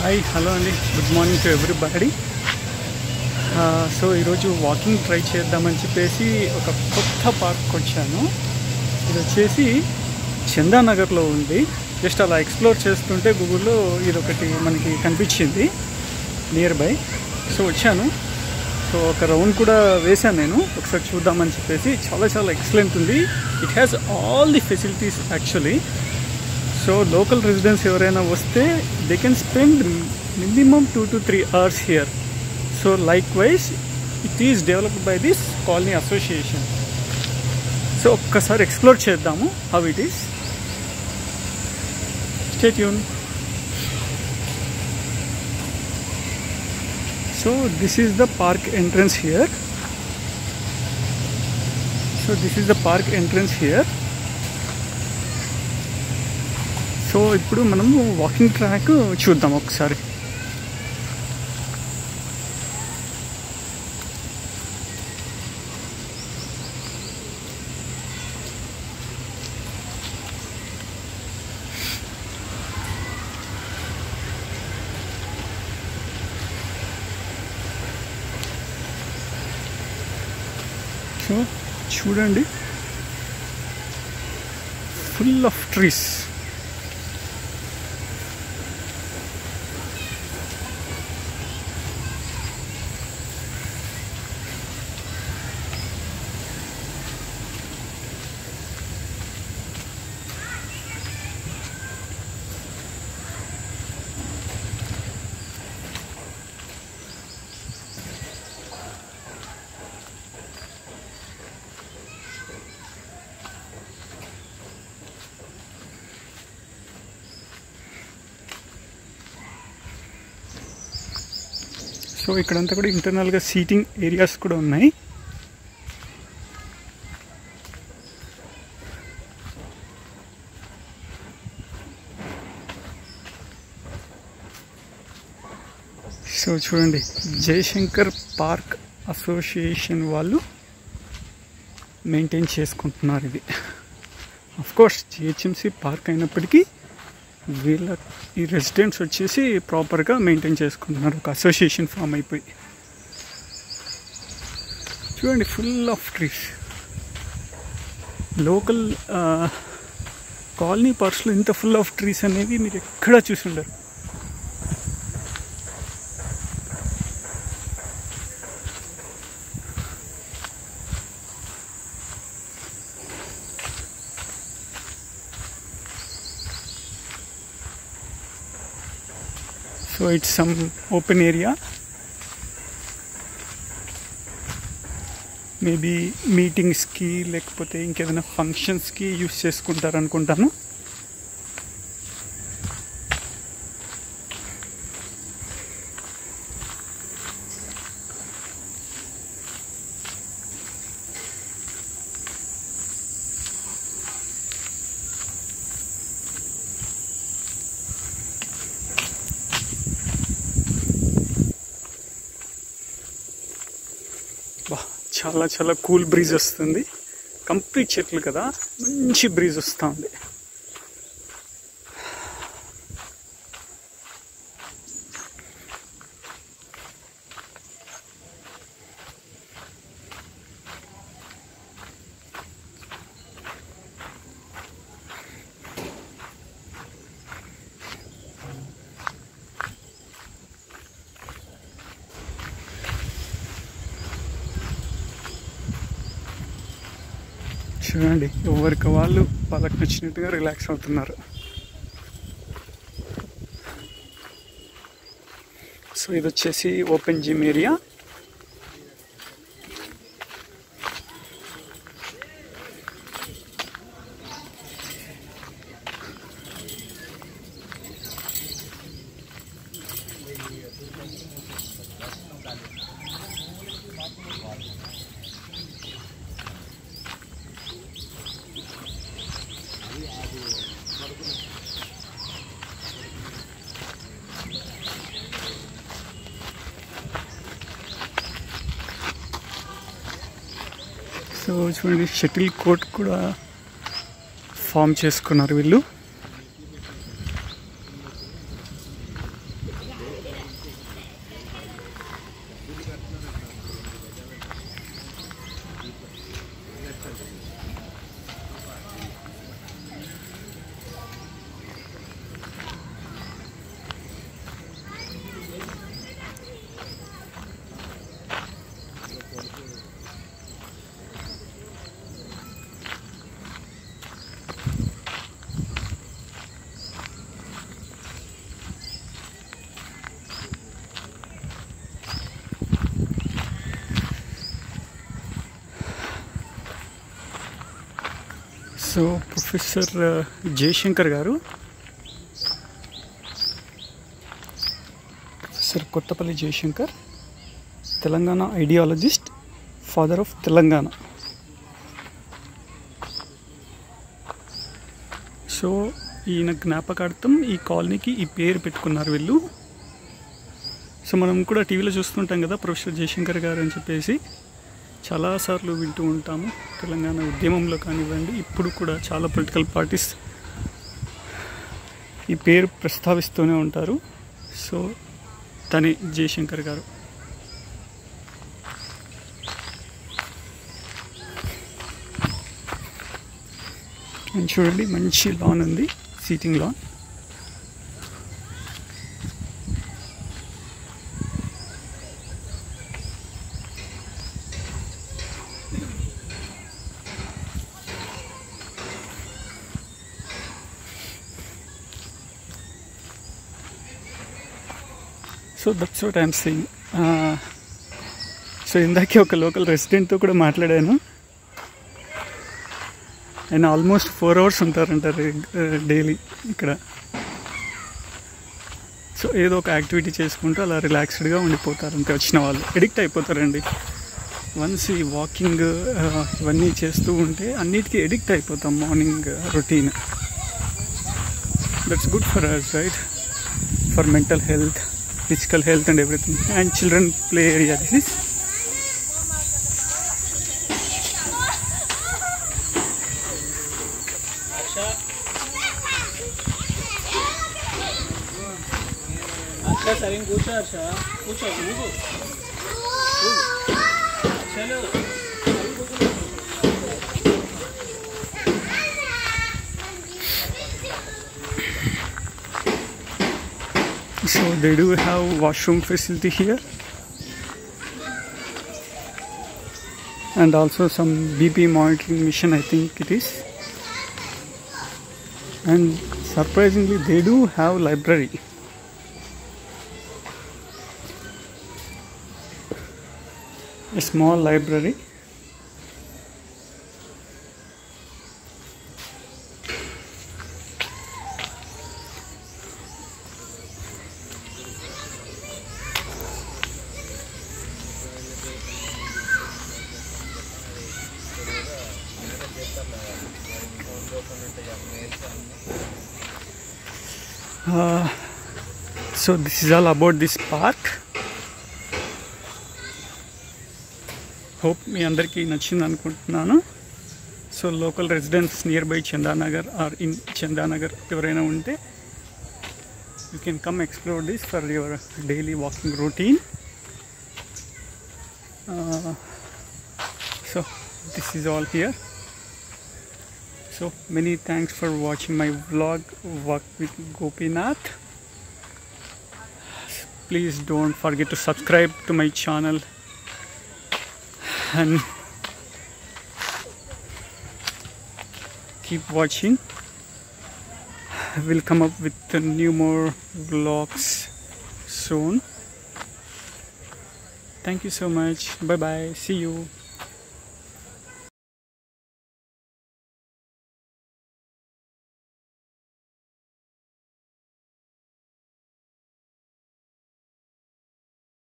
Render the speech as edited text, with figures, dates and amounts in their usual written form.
Hi hello అండి, good morning to everybody. So ఈరోజు walking try చేద్దామని చెప్పేసి ఒక కొత్త పార్క్ వచ్చాను. ఇది వచ్చేసి చందానగర్లో ఉంది. జస్ట్ అలా ఎక్స్ప్లోర్ చేస్తుంటే గూగుల్లో ఇదొకటి మనకి కనిపించింది నియర్ బై. సో వచ్చాను. సో ఒక రౌండ్ కూడా వేశాను నేను, ఒకసారి చూద్దామని చెప్పేసి. చాలా ఎక్సలెంట్ ఉంది. It has all the facilities actually. So local residents ఎవరైనా వస్తే they can spend minimum 2 to 3 hours here. So like wise it is developed by this colony association. So ఒక్కసారి ఎక్స్ప్లోర్ చేద్దాము how it is. Stay tune. So this is the park entrance here. So ఇప్పుడు మనము walking track చూద్దాం ఒకసారి. So చూడండి, full of trees. So ఇక్కడంతా కూడా ఇంటర్నల్గా సీటింగ్ ఏరియాస్ కూడా ఉన్నాయి. సో చూడండి, జయశంకర్ పార్క్ అసోసియేషన్ వాళ్ళు మెయింటైన్ చేసుకుంటున్నారు ఇది. అఫ్కోర్స్ జిహెచ్ఎంసీ పార్క్ అయినప్పటికీ వీళ్ళ ఈ రెసిడెంట్స్ వచ్చేసి ప్రాపర్గా మెయింటైన్ చేసుకుంటున్నారు, ఒక అసోసియేషన్ ఫామ్ అయిపోయి. చూడండి, full of trees. Local colony పార్క్స్లో ఇంత ఫుల్ ఆఫ్ ట్రీస్ అనేవి మీరు ఎక్కడా చూసి ఉండరు. So it's some open area. Maybe మీటింగ్స్కి లేకపోతే ఇంకేదైనా ఫంక్షన్స్కి యూస్ చేసుకుంటారు అనుకుంటాను. చాలా కూల్ బ్రీజ్ వస్తుంది. కంప్లీట్ చెట్లు కదా, మంచి బ్రీజ్ వస్తూ ఉంది. చూడండి, ఎవరికి వాళ్ళు వాళ్ళకి నచ్చినట్టుగా రిలాక్స్ అవుతున్నారు. సో ఇది వచ్చేసి ఓపెన్ జిమ్ ఏరియా. సో చూడండి, షటిల్ కోర్ట్ కూడా ఫామ్ చేసుకున్నారు వీళ్ళు. సో ప్రొఫెసర్ జయశంకర్ గారు, professor Kothapalli Jayashankar, Telangana ideologist, father of Telangana. So ఈయన జ్ఞాపకార్థం ఈ కాలనీకి ఈ పేరు పెట్టుకున్నారు వీళ్ళు. సో మనం కూడా టీవీలో చూస్తుంటాం కదా ప్రొఫెసర్ జయశంకర్ గారు అని చెప్పేసి, చాలాసార్లు వింటూ ఉంటాము. తెలంగాణ ఉద్యమంలో కానివ్వండి, ఇప్పుడు కూడా చాలా పొలిటికల్ పార్టీస్ ఈ పేరు ప్రస్తావిస్తూనే ఉంటారు. సో తనే జయశంకర్ గారు. చూడండి మంచి లాన్ ఉంది, seating lawn. So that's what I'm saying. So ఇందాకే ఒక లోకల్ రెసిడెంట్తో కూడా మాట్లాడాను. ఆయన ఆల్మోస్ట్ 4 hours ఉంటారంటారు డైలీ ఇక్కడ. సో ఏదో ఒక యాక్టివిటీ చేసుకుంటూ అలా రిలాక్స్డ్గా ఉండిపోతారంటే వచ్చిన వాళ్ళు ఎడిక్ట్ అయిపోతారండి. వన్స్ ఈ వాకింగ్ ఇవన్నీ చేస్తూ ఉంటే అన్నిటికీ ఎడిక్ట్ అయిపోతాం. Morning routine, that's good for us, right? For mental health, physical health and everything. And children play area this is. अच्छा सरिंग पूछो, अच्छा पूछो चलो. So they do have washroom facility here, and also some BP monitoring machine, I think it is. And surprisingly they do have library. A small library. So this is all about this park. Hope మీ అందరికీ నచ్చింది అనుకుంటున్నాను. So local residents nearby Chandanagar or in Chandanagar ఎవరైనా ఉంటే you can come explore this for your daily walking routine. So this is all here. So many thanks for watching my vlog, Walk with Gopinath. Please don't forget to subscribe to my channel and keep watching. I will come up with new more vlogs soon. Thank you so much. Bye bye. See you.